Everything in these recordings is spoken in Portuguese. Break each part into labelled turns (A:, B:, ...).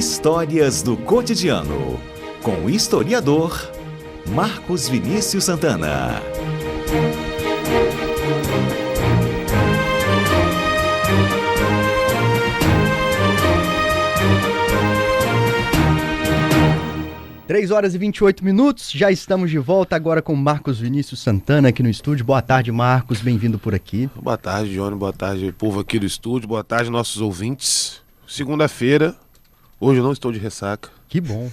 A: Histórias do cotidiano, com o historiador Marcos Vinícius Santana.
B: Três horas e 28 minutos, já estamos de volta agora com Marcos Vinícius Santana aqui no estúdio. Boa tarde, Marcos, bem-vindo por aqui.
C: Boa tarde, Johnny, boa tarde, povo aqui do estúdio, boa tarde, nossos ouvintes. Segunda-feira, hoje eu não estou de ressaca.
B: Que bom.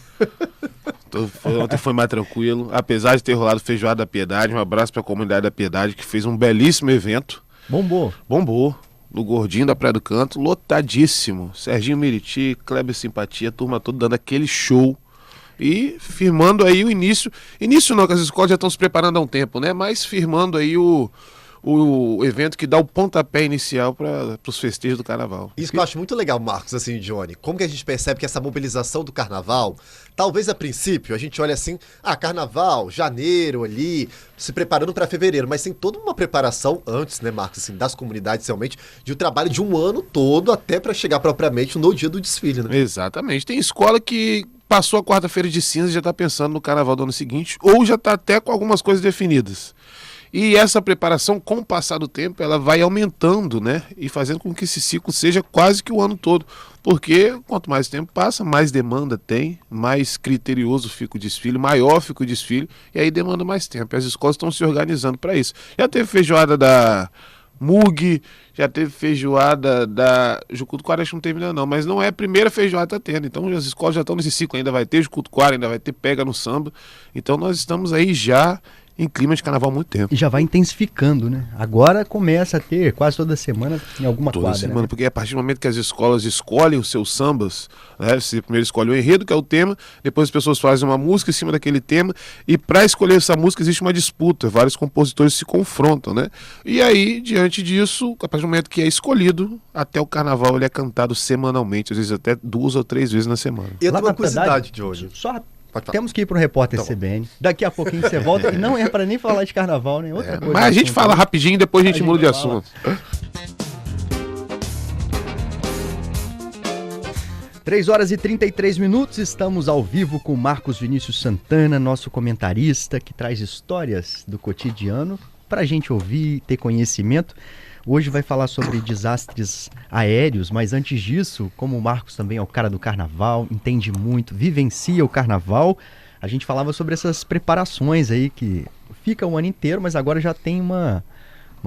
C: Ontem foi mais tranquilo, apesar de ter rolado Feijoada da Piedade. Um abraço para a comunidade da Piedade, que fez um belíssimo evento.
B: Bombou.
C: No Gordinho da Praia do Canto, lotadíssimo. Serginho Meriti, Kleber Simpatia, a turma toda dando aquele show. E firmando aí o início não, que as escolas já estão se preparando há um tempo, né? Mas firmando aí o evento que dá o pontapé inicial para os festejos do Carnaval.
D: Isso que eu acho muito legal, Marcos, assim, Johnny. Como que a gente percebe que essa mobilização do Carnaval, talvez a princípio a gente olha assim, Carnaval, janeiro ali, se preparando para fevereiro, mas tem toda uma preparação antes, né, Marcos, assim, das comunidades realmente, de um trabalho de um ano todo até para chegar propriamente no dia do desfile, né?
C: Exatamente. Tem escola que passou a quarta-feira de cinza e já está pensando no Carnaval do ano seguinte, ou já está até com algumas coisas definidas. E essa preparação, com o passar do tempo, ela vai aumentando, né? E fazendo com que esse ciclo seja quase que o ano todo. Porque quanto mais tempo passa, mais demanda tem, mais criterioso fica o desfile, maior fica o desfile, e aí demanda mais tempo. E as escolas estão se organizando para isso. Já teve feijoada da MUG, já teve feijoada da Jucutuquara, acho que não teve ainda não, mas não é a primeira feijoada que está tendo. Então as escolas já estão nesse ciclo, ainda vai ter Jucutuquara, ainda vai ter Pega no Samba. Então nós estamos aí já em clima de carnaval há muito tempo.
B: E já vai intensificando, né? Agora começa a ter quase toda semana em alguma
C: toda
B: quadra.
C: semana,
B: né?
C: Porque a partir do momento que as escolas escolhem os seus sambas, né? Você primeiro escolhe o enredo, que é o tema, depois as pessoas fazem uma música em cima daquele tema, e para escolher essa música existe uma disputa, vários compositores se confrontam, né? E aí, diante disso, a partir do momento que é escolhido, até o carnaval ele é cantado semanalmente, às vezes até 2 ou 3 vezes na semana.
D: E eu tenho
B: Lá
D: uma
B: na
D: curiosidade de hoje.
B: Só temos que ir pro repórter CBN. Daqui a pouquinho você volta e não é para nem falar de carnaval, nem outra coisa.
C: Mas a gente fala rapidinho e depois a gente muda de assunto.
B: 3 horas e 33 minutos, estamos ao vivo com Marcos Vinícius Santana, nosso comentarista que traz histórias do cotidiano para a gente ouvir, ter conhecimento. Hoje vai falar sobre desastres aéreos, mas antes disso, como o Marcos também é o cara do carnaval, entende muito, vivencia o carnaval, a gente falava sobre essas preparações aí que fica o ano inteiro, mas agora já tem uma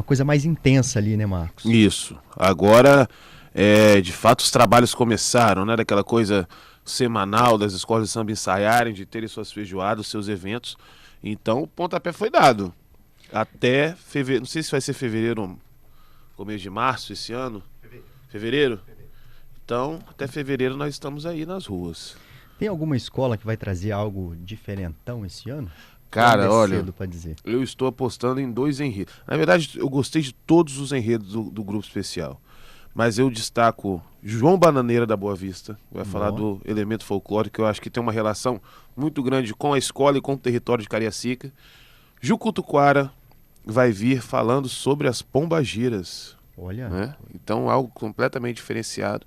B: coisa mais intensa ali, né, Marcos?
C: Isso. Agora, de fato, os trabalhos começaram, né? Daquela coisa semanal das escolas de samba ensaiarem, de terem suas feijoadas, seus eventos. Então, o pontapé foi dado. Até fevereiro, não sei se vai ser fevereiro, começo de março esse ano. Fevereiro? Então, até fevereiro nós estamos aí nas ruas.
B: Tem alguma escola que vai trazer algo diferentão esse ano?
C: Cara, olha,
B: cedo pra dizer.
C: Eu estou apostando em 2 enredos. Na verdade, eu gostei de todos os enredos do grupo especial. Mas eu destaco João Bananeira da Boa Vista, que vai falar do elemento folclórico, que eu acho que tem uma relação muito grande com a escola e com o território de Cariacica. Jucutuquara vai vir falando sobre as pombagiras.
B: Olha.
C: Né? Então, algo completamente diferenciado.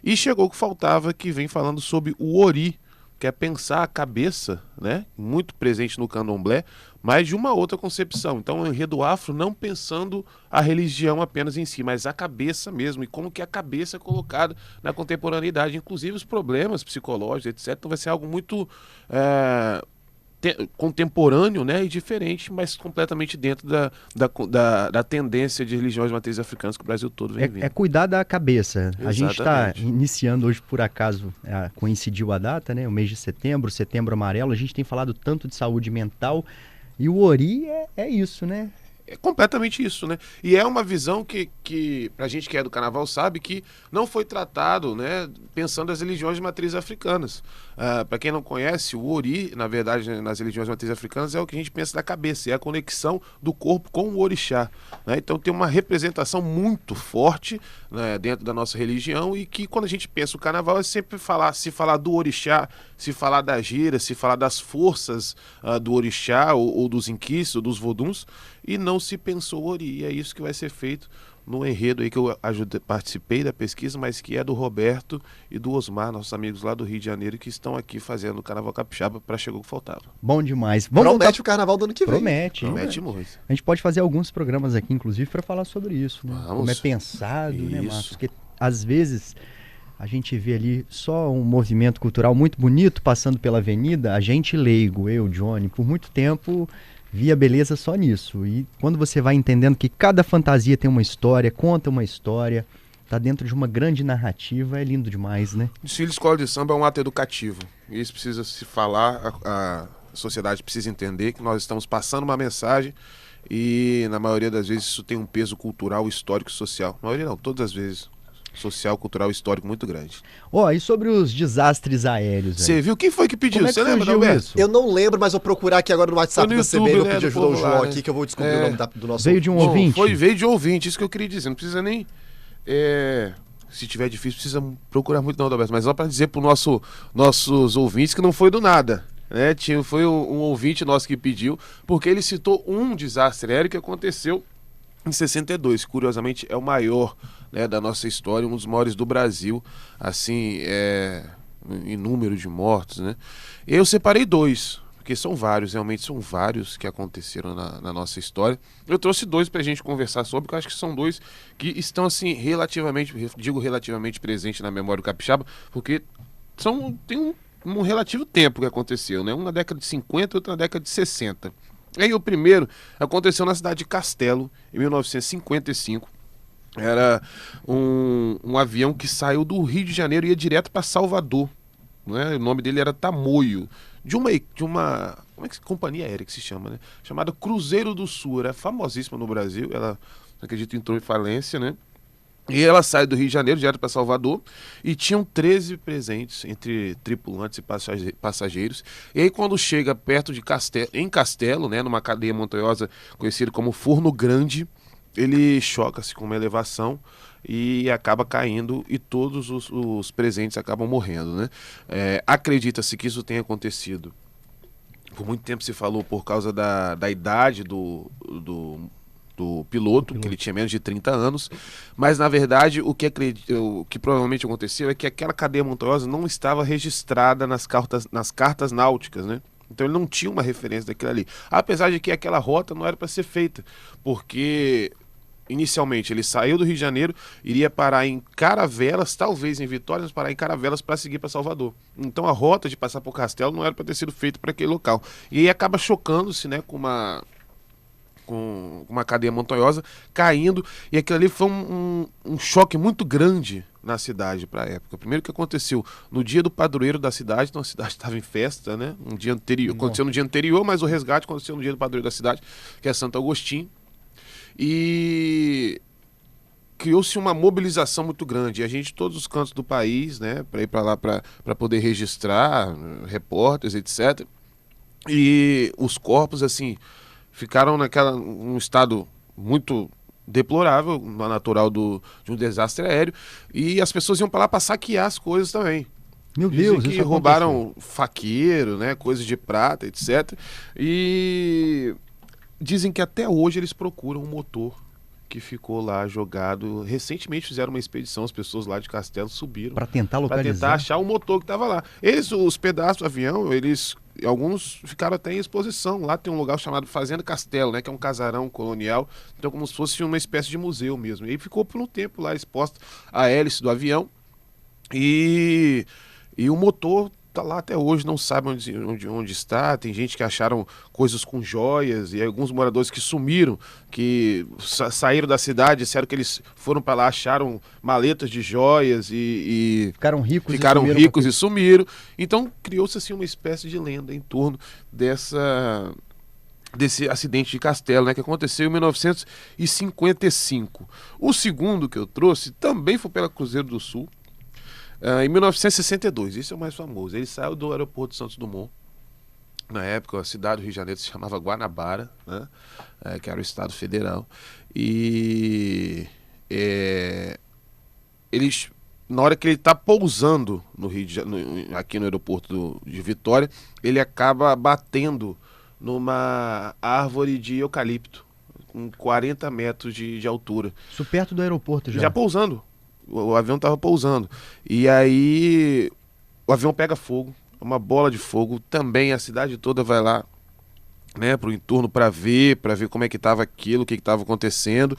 C: E chegou o que faltava, que vem falando sobre o Ori, que é pensar a cabeça, né? Muito presente no candomblé, mas de uma outra concepção. Então, o enredo afro não pensando a religião apenas em si, mas a cabeça mesmo, e como que a cabeça é colocada na contemporaneidade, inclusive os problemas psicológicos, etc. Então, vai ser algo muito contemporâneo, né, e diferente, mas completamente dentro da tendência de religiões de matrizes africanas que o Brasil todo vem vindo.
B: É cuidar da cabeça.
C: Exatamente.
B: A gente está iniciando hoje, por acaso, coincidiu a data, né, o mês de setembro, setembro amarelo, a gente tem falado tanto de saúde mental, e o Ori é isso, né?
C: É completamente isso, né? E é uma visão que pra gente que é do carnaval sabe que não foi tratado, né, pensando as religiões de matriz africanas. Para quem não conhece, o Ori, na verdade, nas religiões de matriz africanas, é o que a gente pensa da cabeça, é a conexão do corpo com o orixá. Né? Então tem uma representação muito forte, né, dentro da nossa religião, e que quando a gente pensa o carnaval é sempre se falar do orixá, se falar da gira, se falar das forças do orixá ou dos inquis, ou dos voduns, e não se pensou o Ori. E é isso que vai ser feito no enredo aí que eu participei da pesquisa, mas que é do Roberto e do Osmar, nossos amigos lá do Rio de Janeiro, que estão aqui fazendo o Carnaval Capixaba para Chegou o que Faltava.
B: Bom demais.
D: Promete o carnaval do ano que vem.
B: Promete.
C: Promete muito.
B: A gente pode fazer alguns programas aqui, inclusive, para falar sobre isso, né?
C: Vamos.
B: Como é pensado, né,
C: Isso.
B: Marcos? Porque, às vezes, a gente vê ali só um movimento cultural muito bonito passando pela avenida, a gente leigo, eu, Johnny, por muito tempo via beleza só nisso. E quando você vai entendendo que cada fantasia tem uma história, conta uma história, tá dentro de uma grande narrativa, é lindo demais, né?
C: Desfile de escola de samba é um ato educativo. E isso precisa se falar, a sociedade precisa entender que nós estamos passando uma mensagem e, na maioria das vezes, isso tem um peso cultural, histórico e social. Na maioria não, todas as vezes. Social, cultural e histórico muito grande.
B: Ó, e sobre os desastres aéreos aí?
C: Você viu? Quem foi que pediu?
B: Como é que
C: Você lembra,
B: surgiu
C: Alberto?
B: isso?
D: Eu não lembro, mas vou procurar aqui agora no WhatsApp
C: Foi no
D: da CBN.
C: YouTube,
D: Eu
C: né,
D: pedi
C: do
D: ajuda ao
C: povo
D: João
C: lá, né?
D: aqui, que eu vou descobrir o nome do nosso...
B: Veio de um
C: Bom,
B: ouvinte?
C: veio de ouvinte, isso que eu queria dizer. Não precisa nem... se tiver difícil, precisa procurar muito não, Alberto. Mas só para dizer para os nossos ouvintes que não foi do nada. Né? Foi um ouvinte nosso que pediu, porque ele citou um desastre aéreo que aconteceu em 62. Curiosamente, é o maior, né, da nossa história, um dos maiores do Brasil, assim, em número de mortos, né? Eu separei dois, porque são vários, realmente são vários que aconteceram na nossa história. Eu trouxe dois pra gente conversar sobre, porque eu acho que são dois que estão, assim, relativamente presentes na memória do capixaba, porque tem um relativo tempo que aconteceu, né? Um na década de 50 e outro na década de 60. Aí o primeiro aconteceu na cidade de Castelo, em 1955. Era um avião que saiu do Rio de Janeiro e ia direto para Salvador. Né? O nome dele era Tamoio. De uma como é que companhia aérea que se chama, né? Chamada Cruzeiro do Sul. Era famosíssima no Brasil. Ela, acredito, entrou em falência, né? E ela sai do Rio de Janeiro, direto para Salvador, e tinham 13 presentes entre tripulantes e passageiros. E aí, quando chega perto de Castelo, né, numa cadeia montanhosa conhecida como Forno Grande, ele choca-se com uma elevação e acaba caindo, e todos os presentes acabam morrendo, né? Acredita-se que isso tenha acontecido. Por muito tempo se falou por causa da idade do piloto, que ele tinha menos de 30 anos, mas na verdade o que provavelmente aconteceu é que aquela cadeia montanhosa não estava registrada nas cartas náuticas, né? Então ele não tinha uma referência daquilo ali, apesar de que aquela rota não era para ser feita, porque inicialmente ele saiu do Rio de Janeiro, iria parar em Caravelas, talvez em Vitória, mas parar em Caravelas para seguir para Salvador. Então a rota de passar por Castelo não era para ter sido feita para aquele local, e aí acaba chocando-se, né, com uma cadeia montanhosa caindo, e aquilo ali foi um choque muito grande na cidade para a época. Primeiro que aconteceu no dia do padroeiro da cidade, então a cidade estava em festa, né? Um dia anterior, aconteceu no dia anterior, mas o resgate aconteceu no dia do padroeiro da cidade, que é Santo Agostinho, e criou-se uma mobilização muito grande, e a gente, todos os cantos do país, né, para ir para lá para poder registrar, repórteres, etc. E os corpos, assim, ficaram num estado muito deplorável, natural de um desastre aéreo, e as pessoas iam para lá para saquear as coisas também.
B: Meu
C: Dizem
B: Deus,
C: que
B: isso
C: roubaram faqueiro, né, coisas de prata, etc. E dizem que até hoje eles procuram um motor que ficou lá jogado. Recentemente fizeram uma expedição, as pessoas lá de Castelo subiram
B: para tentar
C: para
B: localizar.
C: tentar achar o motor que estava lá. Os pedaços do avião, alguns ficaram até em exposição. Lá tem um lugar chamado Fazenda Castelo, né, que é um casarão colonial, então como se fosse uma espécie de museu mesmo. E ficou por um tempo lá exposto a hélice do avião, e o motor tá lá até hoje, não sabe onde está. Tem gente que acharam coisas com joias, e alguns moradores que sumiram, que saíram da cidade, disseram que eles foram para lá, acharam maletas de joias e
B: ficaram ricos
C: e sumiram. Então criou-se assim uma espécie de lenda em torno desse acidente de Castelo, né, que aconteceu em 1955. O segundo que eu trouxe também foi pela Cruzeiro do Sul, em 1962, isso é o mais famoso. Ele saiu do aeroporto de Santos Dumont. Na época, a cidade do Rio de Janeiro se chamava Guanabara, né? Que era o estado federal. E na hora que ele está pousando aqui no aeroporto de Vitória, ele acaba batendo numa árvore de eucalipto. com 40 metros de altura.
B: Isso perto do aeroporto já.
C: Já pousando. O avião estava pousando. E aí o avião pega fogo, uma bola de fogo. Também a cidade toda vai lá, né, para o entorno para ver como é que estava aquilo, o que estava acontecendo.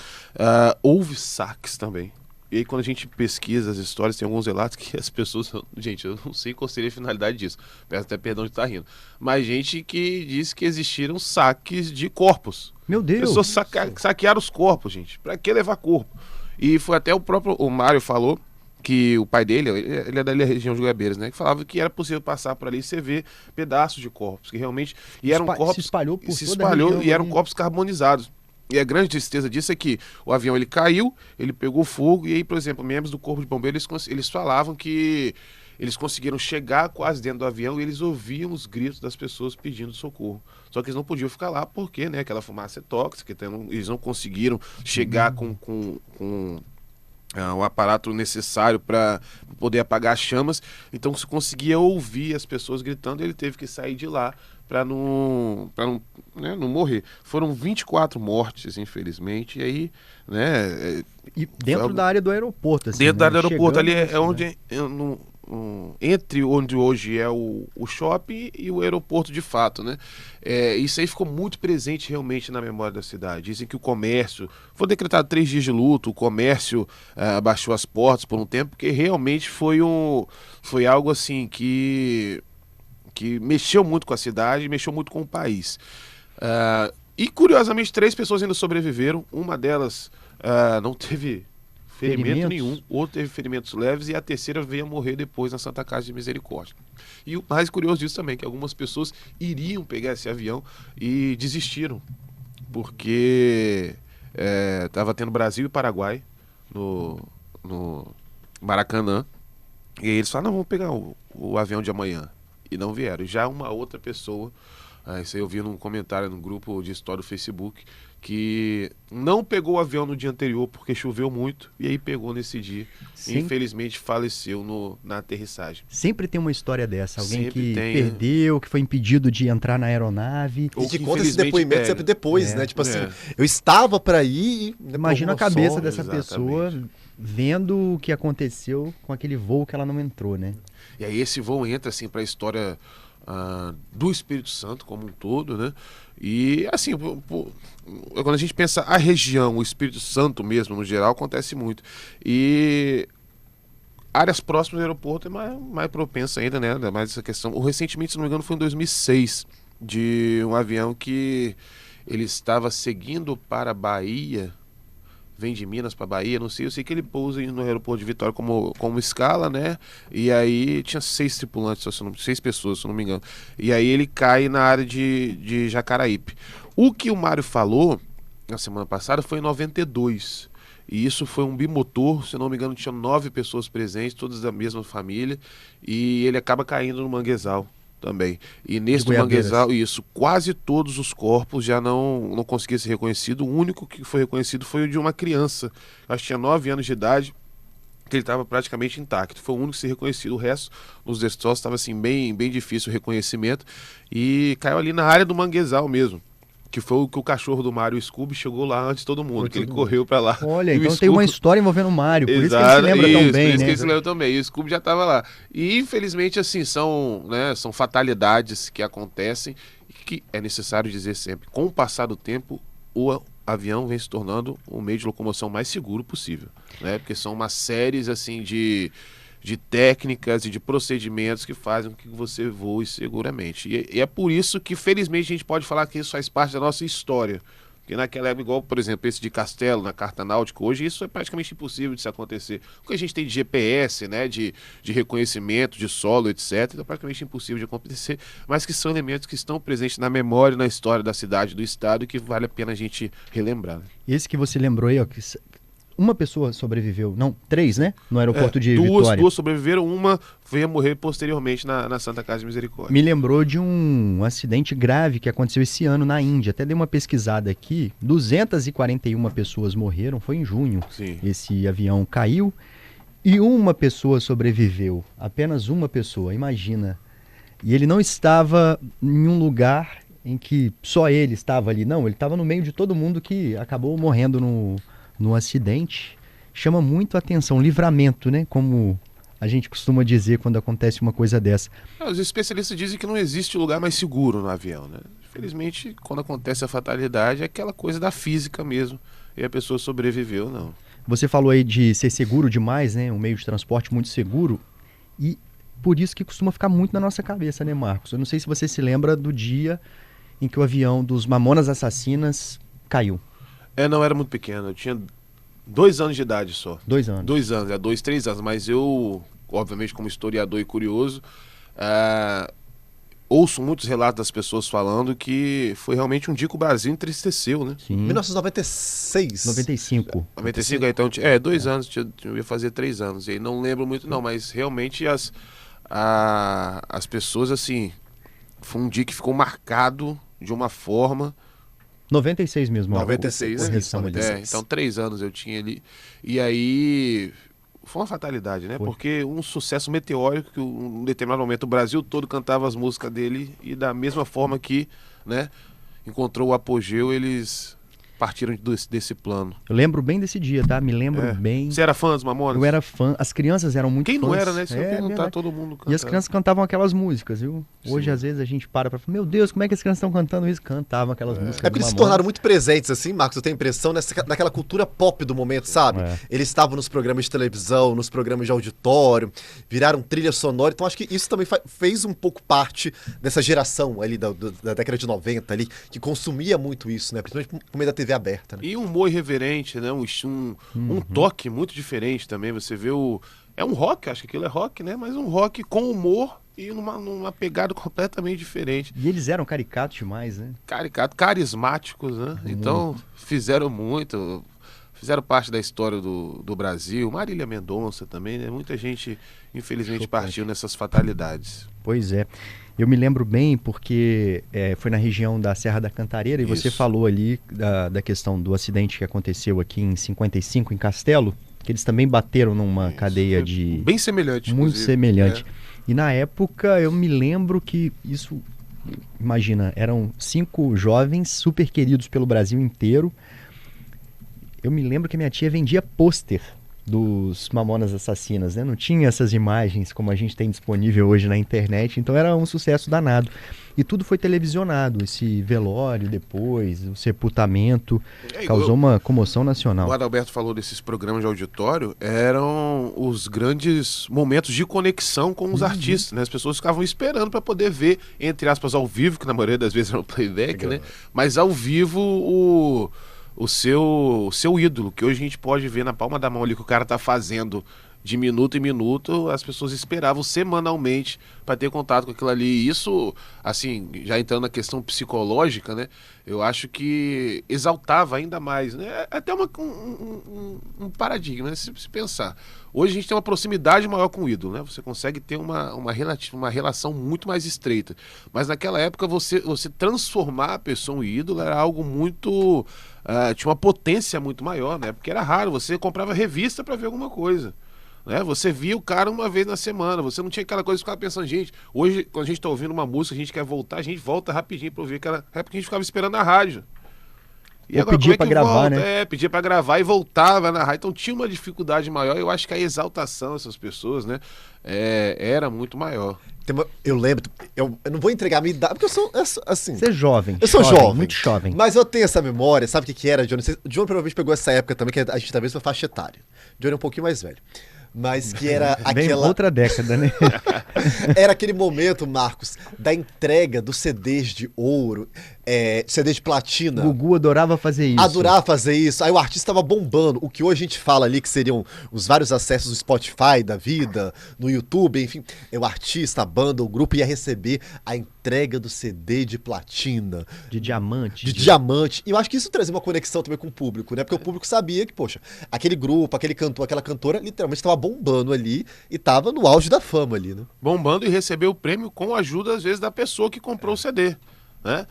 C: Houve saques também. E aí quando a gente pesquisa as histórias, tem alguns relatos que as pessoas... Gente, eu não sei qual seria a finalidade disso. Peço até perdão de estar rindo. Mas gente que diz que existiram saques de corpos.
B: Meu Deus!
C: Pessoas saquearam os corpos, gente. Pra que levar corpo? E foi até o Mário falou que o pai dele, ele é da região de Goiabeiras, né? Que falava que era possível passar por ali e você ver pedaços de corpos. Que realmente... E eram corpos...
B: Se espalhou por
C: se
B: toda a
C: espalhou
B: região
C: e eram
B: ali.
C: corpos carbonizados. E a grande tristeza disso é que o avião ele caiu, ele pegou fogo e aí, por exemplo, membros do corpo de bombeiros, eles falavam que eles conseguiram chegar quase dentro do avião e eles ouviam os gritos das pessoas pedindo socorro. Só que eles não podiam ficar lá porque, né, aquela fumaça é tóxica, então eles não conseguiram chegar com o aparato necessário para poder apagar as chamas. Então se conseguia ouvir as pessoas gritando, ele teve que sair de lá para não morrer. Foram 24 mortes, infelizmente, e aí, né...
B: E dentro da área do aeroporto, assim,
C: dentro da
B: né?
C: área do aeroporto, ali
B: Chegando,
C: é onde... entre onde hoje é o shopping e o aeroporto de fato, né? Isso aí ficou muito presente realmente na memória da cidade. Dizem que o comércio... Foi decretado 3 dias de luto, o comércio abaixou as portas por um tempo, porque realmente foi algo assim que mexeu muito com a cidade, mexeu muito com o país. E curiosamente 3 pessoas ainda sobreviveram. Uma delas não teve ferimento nenhum, outra teve ferimentos leves e a terceira veio a morrer depois na Santa Casa de Misericórdia. E o mais curioso disso também, que algumas pessoas iriam pegar esse avião e desistiram, porque estava tendo Brasil e Paraguai no Maracanã, e aí eles falaram, não, vamos pegar o avião de amanhã. E não vieram. Já uma outra pessoa, isso aí eu vi num comentário no grupo de história do Facebook, que não pegou o avião no dia anterior porque choveu muito, e aí pegou nesse dia. E infelizmente faleceu na aterrissagem.
B: Sempre tem uma história dessa, alguém
C: Sempre
B: que
C: tem,
B: perdeu, que foi impedido de entrar na aeronave.
D: E que conta esse depoimento sempre depois, né? Tipo assim,
C: É.
D: eu estava para ir... e
B: Imagina a
D: por alguma
B: cabeça
D: sorte-
B: dessa pessoa vendo o que aconteceu com aquele voo que ela não entrou, né?
C: E aí esse voo entra assim para a história do Espírito Santo como um todo, né? E assim, quando a gente pensa a região, o Espírito Santo mesmo no geral, acontece muito. E áreas próximas do aeroporto é mais propensa ainda, né? Mais essa questão. Recentemente, se não me engano, foi em 2006, de um avião que ele estava seguindo para a Bahia. Vem de Minas para Bahia, não sei, eu sei que ele pousa no aeroporto de Vitória como escala, né? E aí tinha 6 tripulantes, 6 pessoas, se eu não me engano. E aí ele cai na área de Jacaraípe. O que o Mário falou na semana passada foi em 92. E isso foi um bimotor, se eu não me engano, tinha 9 pessoas presentes, todas da mesma família, e ele acaba caindo no manguezal também. E nesse do manguezal, isso, quase todos os corpos já não conseguiam ser reconhecidos. O único que foi reconhecido foi o de uma criança, acho que tinha 9 anos de idade, que ele estava praticamente intacto. Foi o único a ser reconhecido. O resto, os destroços, estava assim, bem difícil o reconhecimento, e caiu ali na área do manguezal mesmo. Que foi o que o cachorro do Mário, o Scooby, chegou lá antes de todo mundo, que ele correu pra lá.
B: Olha,
C: E
B: então
C: Scooby...
B: tem uma história envolvendo o Mário, por isso que ele se
C: Exato,
B: lembra tão bem,
C: por isso
B: né?
C: que ele se lembra tão bem. E o Scooby já tava lá. E infelizmente, assim, são fatalidades que acontecem e que é necessário dizer sempre, com o passar do tempo, o avião vem se tornando o meio de locomoção mais seguro possível, né? Porque são uma série, assim, de técnicas e de procedimentos que fazem com que você voe seguramente. E é por isso que, felizmente, a gente pode falar que isso faz parte da nossa história. Porque naquela época, igual, por exemplo, esse de Castelo, na Carta Náutica, hoje isso é praticamente impossível de se acontecer. Porque a gente tem de GPS, né, de reconhecimento de solo, etc. É praticamente impossível de acontecer, mas que são elementos que estão presentes na memória e na história da cidade, do estado, e que vale a pena a gente relembrar. Né?
B: Esse que você lembrou aí, ó, que uma pessoa sobreviveu, não, 3, né? No aeroporto de Vitória.
C: Duas sobreviveram, uma veio a morrer posteriormente na Santa Casa de Misericórdia.
B: Me lembrou de um acidente grave que aconteceu esse ano na Índia. Até dei uma pesquisada aqui, 241 pessoas morreram, foi em junho.
C: Sim.
B: Esse avião caiu e uma pessoa sobreviveu, apenas uma pessoa, imagina. E ele não estava em um lugar em que só ele estava ali. Não, ele estava no meio de todo mundo que acabou morrendo no acidente. Chama muito a atenção, livramento, né? Como a gente costuma dizer quando acontece uma coisa dessa.
C: Os especialistas dizem que não existe lugar mais seguro no avião, né? Infelizmente, quando acontece a fatalidade, é aquela coisa da física mesmo. E a pessoa sobreviveu, não.
B: Você falou aí de ser seguro demais, né? Um meio de transporte muito seguro. E por isso que costuma ficar muito na nossa cabeça, né, Marcos? Eu não sei se você se lembra do dia em que o avião dos Mamonas Assassinas caiu.
C: Não, era muito pequeno. Eu tinha 2 anos de idade só.
B: 2 anos.
C: 2 anos, 2, 3 anos. Mas eu, obviamente, como historiador e curioso, ouço muitos relatos das pessoas falando que foi realmente um dia que o Brasil entristeceu, né?
B: Sim.
D: 1996.
B: 95.
C: 95, então, 2 anos, eu ia fazer 3 anos. E aí não lembro muito não, mas realmente as pessoas, assim, foi um dia que ficou marcado de uma forma...
B: 96 mesmo.
C: 96, né?
B: Correção ali.
C: Então 3 anos eu tinha ali. E aí foi uma fatalidade, né?
B: Foi.
C: Porque um sucesso meteórico que em um determinado momento o Brasil todo cantava as músicas dele e da mesma forma que, né, encontrou o apogeu, eles partiram desse plano.
B: Eu lembro bem desse dia, tá? Me lembro bem.
C: Você era fã dos Mamonas?
B: Eu era fã. As crianças eram muito
C: Quem
B: fãs.
C: não era, né? Se eu perguntar,
B: verdade.
C: todo mundo cantava.
B: E as crianças cantavam aquelas músicas, viu? Hoje,
C: Sim.
B: às vezes, a gente para pra falar, meu Deus, como é que as crianças estão cantando isso? Cantavam aquelas músicas.
D: É porque
B: do
D: eles se
B: Mamonas.
D: tornaram muito presentes, assim, Marcos, eu tenho a impressão, naquela cultura pop do momento, sabe?
B: É.
D: Eles estavam nos programas de televisão, nos programas de auditório, viraram trilha sonora, então acho que isso também fez um pouco parte dessa geração ali da década de 90 ali, que consumia muito isso, né? Principalmente por meio da TV aberta, né?
C: E um humor irreverente, né? Um toque muito diferente também. Você vê é um rock, acho que aquilo é rock, né? Mas um rock com humor e numa pegada completamente diferente.
B: E eles eram caricatos demais, né?
C: Carismáticos, né? Então fizeram muito, fizeram parte da história do Brasil. Marília Mendonça também, né? Muita gente, infelizmente,
B: Chocante.
C: partiu nessas fatalidades.
B: Pois é. Eu me lembro bem porque foi na região da Serra da Cantareira e você
C: Isso.
B: falou ali da questão do acidente que aconteceu aqui em 55, em Castelo, que eles também bateram numa cadeia de...
C: Bem semelhante,
B: Muito
C: inclusive.
B: semelhante.
C: É.
B: E na época eu me lembro que isso, imagina, eram 5 jovens super queridos pelo Brasil inteiro. Eu me lembro que minha tia vendia pôster dos Mamonas Assassinas, né? Não tinha essas imagens como a gente tem disponível hoje na internet, então era um sucesso danado. E tudo foi televisionado, esse velório depois, o sepultamento, causou uma comoção nacional.
C: O Adalberto falou desses programas de auditório, eram os grandes momentos de conexão com os artistas, né? As pessoas ficavam esperando para poder ver, entre aspas, ao vivo, que na maioria das vezes era o playback, né? Mas ao vivo o seu ídolo, que hoje a gente pode ver na palma da mão ali que o cara tá fazendo de minuto em minuto, as pessoas esperavam semanalmente para ter contato com aquilo ali. E isso, assim, já entrando na questão psicológica, né? Eu acho que exaltava ainda mais, né? É até um paradigma, né? Se pensar. Hoje a gente tem uma proximidade maior com o ídolo, né? Você consegue ter uma relação muito mais estreita. Mas naquela época você transformar a pessoa em ídolo era algo muito... tinha uma potência muito maior, né? Porque era raro, você comprava revista para ver alguma coisa. Né? Você via o cara uma vez na semana, você não tinha aquela coisa de ficar pensando, gente, hoje quando a gente tá ouvindo uma música, a gente quer voltar, a gente volta rapidinho pra ouvir aquela época que a gente ficava esperando na rádio. E
B: Ou
C: agora,
B: pedia
C: como é
B: pra
C: que
B: gravar,
C: volta?
B: né?
C: Pedia pra gravar e voltava na rádio, então tinha uma dificuldade maior, eu acho que a exaltação dessas pessoas, né, era muito maior.
D: Eu lembro, eu não vou entregar a minha idade, porque eu sou assim...
B: Você é jovem.
D: Eu sou jovem,
B: muito jovem.
D: Mas eu tenho essa memória, sabe o que era, Johnny? Johnny provavelmente pegou essa época também, que a gente talvez foi faixa etária. Johnny é um pouquinho mais velho. Mas que era
B: Bem
D: aquela...
B: outra década, né?
D: Era aquele momento, Marcos, da entrega dos CDs de ouro, CDs de platina.
B: Gugu adorava fazer isso.
D: Adorava fazer isso. Aí o artista tava bombando. O que hoje a gente fala ali, que seriam os vários acessos do Spotify da vida, no YouTube, enfim. O artista, a banda, o grupo ia receber a entrega do CD de platina.
B: De diamante.
D: De diamante. E eu acho que isso trazia uma conexão também com o público, né? Porque o público sabia que, poxa, aquele grupo, aquele cantor, aquela cantora, literalmente estava bombando ali e tava no auge da fama ali, né?
C: Bombando e recebeu o prêmio com a ajuda, às vezes, da pessoa que comprou o CD. Né?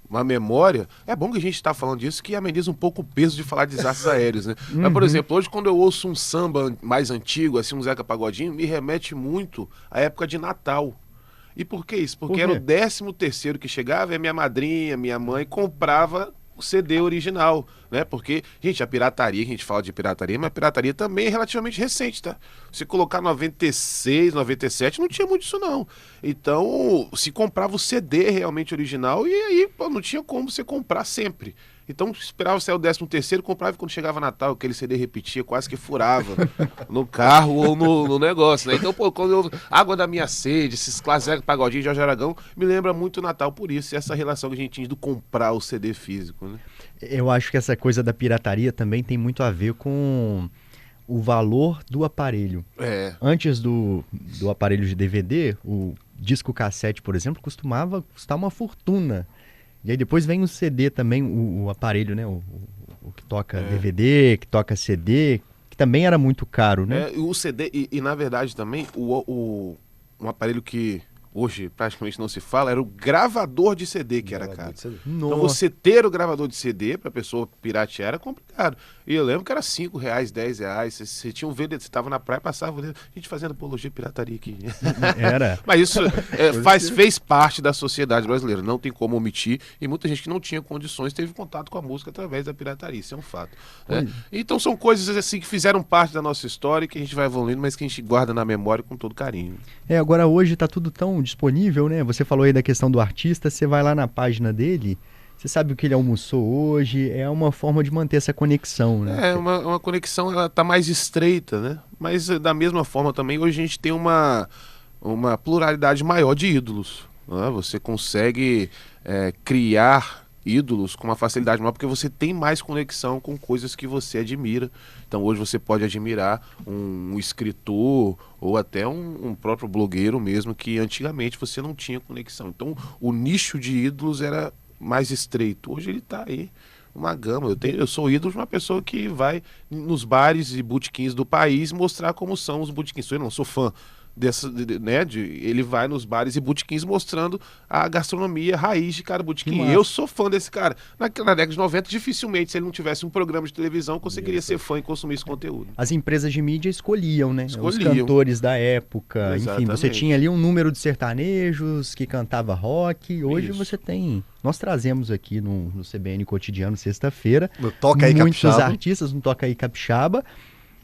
C: Uma memória... É bom que a gente está falando disso, que ameniza um pouco o peso de falar de desastres aéreos, né? Mas, por exemplo, hoje quando eu ouço um samba mais antigo, assim, um Zeca Pagodinho, me remete muito à época de Natal. E por que isso? Porque
B: Por
C: era
B: quê?
C: o 13º que chegava e a minha madrinha, minha mãe comprava o CD original, né? Porque, gente, a pirataria, a gente fala de pirataria, mas a pirataria também é relativamente recente, tá? Se colocar 96, 97, não tinha muito isso não. Então, se comprava o CD realmente original e aí pô, não tinha como você comprar sempre. Então, esperava sair o 13º, comprava e quando chegava Natal, aquele CD repetia, quase que furava no carro ou no negócio, né? Então, pô, quando eu... Água da Minha Sede, esses clássicos, Pagodinho, Jorge Aragão, me lembra muito o Natal por isso, essa relação que a gente tinha do comprar o CD físico, né?
B: Eu acho que essa coisa da pirataria também tem muito a ver com o valor do aparelho.
C: É,
B: Antes do aparelho de DVD, o disco cassete, por exemplo, costumava custar uma fortuna. E aí depois vem o CD também, o aparelho, né? O que toca DVD, que toca CD, que também era muito caro, né?
C: o CD, e na verdade também, um aparelho que hoje praticamente não se fala, era o gravador de CD que era caro. Então
B: Nossa.
C: você ter o gravador de CD pra pessoa piratear era complicado. E eu lembro que era R$5, R$10. Você tinha um VD, você tava na praia, passava, a gente fazendo apologia à pirataria aqui.
B: Era.
C: Mas isso fez parte da sociedade brasileira, não tem como omitir. E muita gente que não tinha condições teve contato com a música através da pirataria, isso é um fato. Né? Então são coisas assim que fizeram parte da nossa história e que a gente vai evoluindo, mas que a gente guarda na memória com todo carinho.
B: Agora hoje tá tudo tão disponível, né? Você falou aí da questão do artista, você vai lá na página dele, você sabe o que ele almoçou hoje, é uma forma de manter essa conexão, né?
C: É uma conexão, ela tá mais estreita, né? Mas da mesma forma também, hoje a gente tem uma pluralidade maior de ídolos. Né? Você consegue criar ídolos com uma facilidade maior, porque você tem mais conexão com coisas que você admira. Então hoje você pode admirar um escritor ou até um próprio blogueiro mesmo, que antigamente você não tinha conexão. Então o nicho de ídolos era mais estreito. Hoje ele está aí, uma gama. Eu sou ídolo de uma pessoa que vai nos bares e botequins do país mostrar como são os botequins. Eu não sou fã ele vai nos bares e botequins mostrando a gastronomia raiz de cada botequim. Eu sou fã desse cara. Na década de 90, dificilmente, se ele não tivesse um programa de televisão, conseguiria ser fã e consumir esse conteúdo.
B: As empresas de mídia escolhiam, né? Os cantores da época.
C: Exatamente.
B: Enfim, você tinha ali um número de sertanejos que cantava rock. Hoje você tem... Nós trazemos aqui no CBN Cotidiano, sexta-feira,
D: No Toca Aí
B: muitos
D: Capixaba.
B: artistas no Toca Aí Capixaba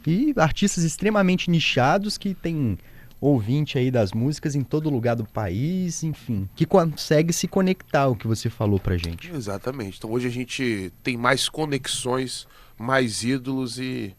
B: e artistas extremamente nichados que têm ouvinte aí das músicas em todo lugar do país, enfim, que consegue se conectar, o que você falou pra gente.
C: Exatamente. Então hoje a gente tem mais conexões, mais ídolos e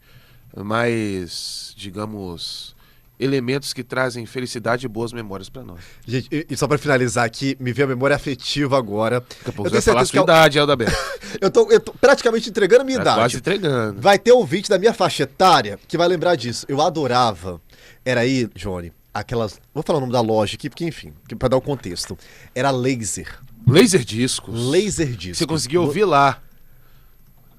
C: mais, digamos, elementos que trazem felicidade e boas memórias pra nós.
D: Gente, e só pra finalizar aqui, me veio a memória afetiva agora.
C: Daqui a pouco
D: Eu
C: você vai
D: tenho
C: falar a
D: certeza
C: sua
D: que
C: idade, Aldaberto.
D: eu tô praticamente entregando a minha
C: Tá
D: idade.
C: quase entregando.
D: Vai ter ouvinte da minha faixa etária que vai lembrar disso. Eu adorava. Era aí, Johnny, aquelas... Vou falar o nome da loja aqui, porque enfim, pra dar o contexto. Era Laser.
C: Laser discos.
D: Laser disco.
C: Você conseguia ouvir lá.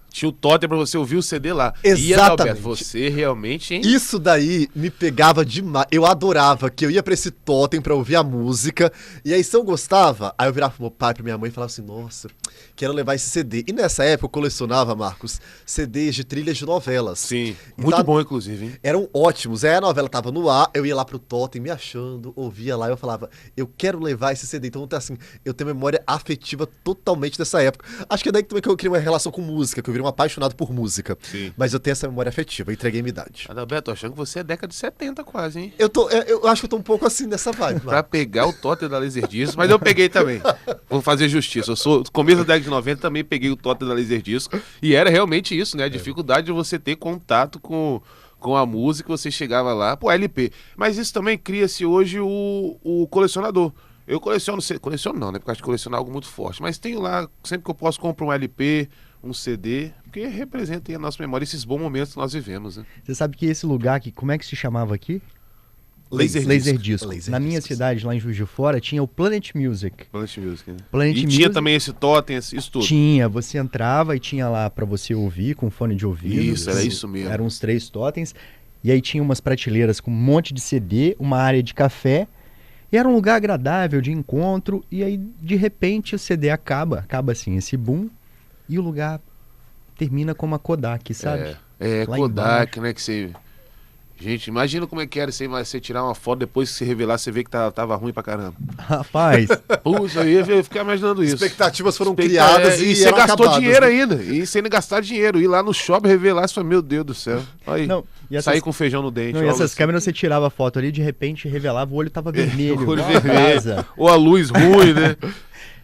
C: Tinha o totem pra você ouvir o CD lá.
D: Exatamente.
C: E, Adalberto, você realmente, hein?
D: Isso daí me pegava demais. Eu adorava que eu ia pra esse totem pra ouvir a música. E aí, se eu gostava, aí eu virava pro meu pai, pra minha mãe e falava assim: nossa, quero levar esse CD. E nessa época eu colecionava, Marcos, CDs de trilhas de novelas.
C: Sim,
D: E
C: muito
D: tá-
C: bom, inclusive, hein?
D: Eram ótimos. Aí a novela tava no ar, eu ia lá pro totem me achando, ouvia lá, eu falava, eu quero levar esse CD. Então, assim, eu tenho memória afetiva totalmente dessa época. Acho que é daí também que eu criei uma relação com música, que eu virei um apaixonado por música.
C: Sim.
D: Mas eu tenho essa memória afetiva, eu entreguei minha idade.
C: Adalberto, tô achando que você é década de 70 quase, hein?
D: Eu acho que eu tô um pouco assim nessa vibe.
C: Pra pegar o totem da Laserdisc, mas eu peguei também. Vou fazer justiça. Eu sou, no começo da década de 90, também peguei o totem da Laserdisc. E era realmente isso, né? A dificuldade de você ter contato com a música, você chegava lá, pô, LP. Mas isso também cria-se hoje o colecionador. Eu coleciono não, né? Porque acho que colecionar é algo muito forte. Mas tenho lá, sempre que eu posso, compro um LP, um CD, porque representa aí a nossa memória, esses bons momentos que nós vivemos, né?
B: Você sabe que esse lugar aqui, como é que se chamava aqui?
C: Laserdisc.
B: Laserdisc.
D: Laser
B: Na minha
D: Discs.
B: cidade, lá em Juiz de Fora, tinha o Planet Music.
C: Planet Music, né?
B: Planet
C: E
B: Music
C: tinha também esse totem, isso tudo.
B: Tinha, você entrava e tinha lá pra você ouvir com fone de ouvido.
C: Isso, era isso mesmo.
B: Eram uns 3 totens. E aí tinha umas prateleiras com um monte de CD, uma área de café. E era um lugar agradável de encontro. E aí, de repente, o CD acaba assim, esse boom. E o lugar termina como a Kodak, sabe?
C: É
B: Lá
C: Kodak, né? Que você Gente, imagina como é que era você tirar uma foto, depois que se revelar, você vê que tava ruim pra caramba.
B: Rapaz,
C: Puxa, eu ia ficar imaginando isso.
D: Expectativas foram criadas
C: e
D: e
C: você
D: eram
C: gastou
D: acabadas,
C: dinheiro
D: né?
C: ainda. E sem gastar dinheiro. Ir lá no shopping, revelar, você fala, meu Deus do céu. Aí,
B: não, e essas,
C: sair com feijão no dente.
B: não, e
C: algo
B: essas
C: assim.
B: câmeras você tirava a foto ali, de repente revelava, o olho tava vermelho.
C: O olho
B: igual a
C: vermelho.
B: brasa.
C: Ou a luz ruim, né?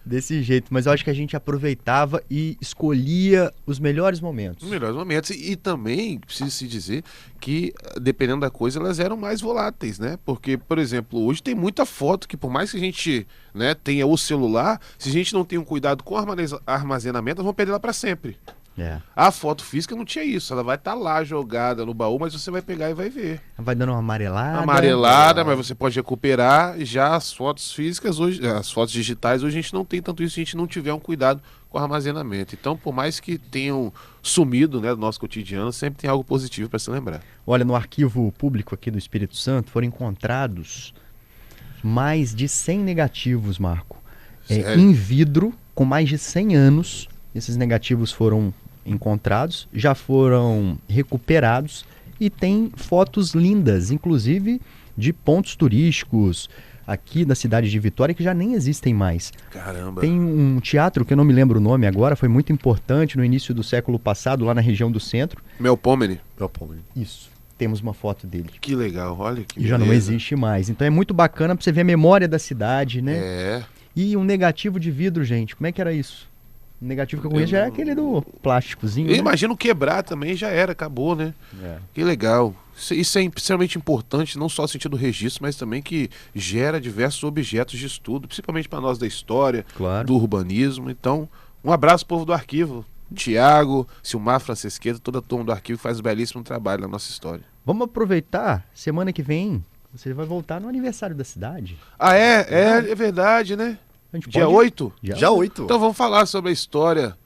B: Desse jeito, mas eu acho que a gente aproveitava e escolhia os melhores momentos.
C: Os melhores momentos. E também, precisa se dizer, que dependendo da coisa, elas eram mais voláteis, né? Porque, por exemplo, hoje tem muita foto que por mais que a gente, né, tenha o celular, se a gente não tem um cuidado com o armazenamento, nós vamos perder ela para sempre.
B: É.
C: A foto física não tinha isso, ela vai estar lá jogada no baú, mas você vai pegar e vai ver.
B: Vai dando uma amarelada.
C: Amarelada, mas você pode recuperar. Já as fotos físicas hoje, as fotos digitais, hoje a gente não tem tanto isso se a gente não tiver um cuidado com o armazenamento. Então, por mais que tenham sumido, né, do nosso cotidiano, sempre tem algo positivo para se lembrar.
B: Olha, no arquivo público aqui do Espírito Santo foram encontrados mais de 100 negativos, Marco.
C: Sério?
B: Em vidro, com mais de 100 anos. Esses negativos foram encontrados, já foram recuperados e tem fotos lindas, inclusive de pontos turísticos aqui da cidade de Vitória que já nem existem mais.
C: Caramba.
B: Tem um teatro que eu não me lembro o nome agora, foi muito importante no início do século passado, lá na região do centro.
C: Melpomene.
B: Isso, temos uma foto dele.
C: Que legal, olha que
B: E já não
C: beleza.
B: existe mais. Então é muito bacana pra você ver a memória da cidade, né?
C: É.
B: E um negativo de vidro, gente, como é que era isso? O negativo que eu conheço já era aquele do plásticozinho.
C: Eu
B: né?
C: imagino quebrar também, já era, acabou, né?
B: É.
C: Que legal. Isso é extremamente importante, não só no sentido do registro, mas também que gera diversos objetos de estudo, principalmente para nós da história,
B: Claro.
C: do urbanismo. Então, um abraço, povo do arquivo. Tiago, Silmar Francesqueta, toda a turma do arquivo que faz um belíssimo trabalho na nossa história.
B: Vamos aproveitar, semana que vem, você vai voltar no aniversário da cidade.
C: Ah, é verdade, né?
B: A gente
C: Dia
B: pode-
C: 8?
D: Já 8.
C: Então vamos falar sobre a história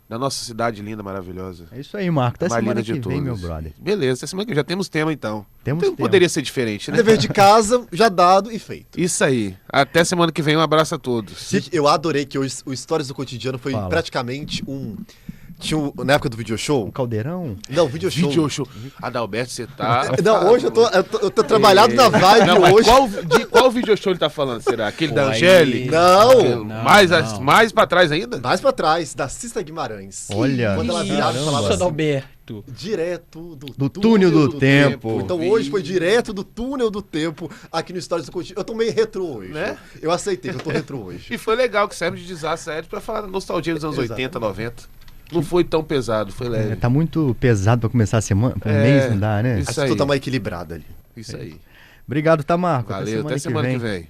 C: da nossa cidade linda, maravilhosa.
B: É isso aí, Marco. Até
C: A mais
B: semana
C: linda
B: que
C: de
B: vem,
C: todas.
B: meu brother.
C: Beleza, até semana que vem já temos tema então.
B: Temos
C: Então
B: tema.
C: poderia ser diferente, né?
D: Dever de casa já dado e feito.
C: Isso aí. Até semana que vem, um abraço a todos.
D: Gente, eu adorei que hoje o Stories do Cotidiano foi
B: Fala.
D: praticamente um... Tinha na época do video show?
B: Um caldeirão?
D: Não, video show.
C: Video show. Adalberto, você tá...
D: Não, hoje eu tô trabalhado na vibe
C: Não, mas
D: hoje.
C: de qual video show ele tá falando, será? Aquele da
E: Pô, aí-
C: Angélica?
D: Não.
C: Mais pra trás ainda?
D: Mais pra trás, da Cista Guimarães.
B: Olha,
D: Quando ela virava e
B: caramba.
D: falava assim,
E: Adalberto.
D: direto
B: Do túnel do tempo.
D: Então hoje foi direto do túnel do tempo aqui no Stories do Cotidiano. Eu tô meio retrô hoje.
C: Né?
D: Eu aceitei que eu tô retrô hoje.
C: E foi legal que serve de desastre aéreo pra falar da nostalgia dos anos
D: Exato.
C: 80, 90. Não foi tão pesado, foi leve.
B: Tá muito pesado pra começar a semana, um mês não dá, né?
C: Isso
D: Acho que tu
C: aí.
D: tá mais equilibrada ali.
C: Isso aí.
B: Obrigado, tá, Marco?
C: Valeu, até semana que vem.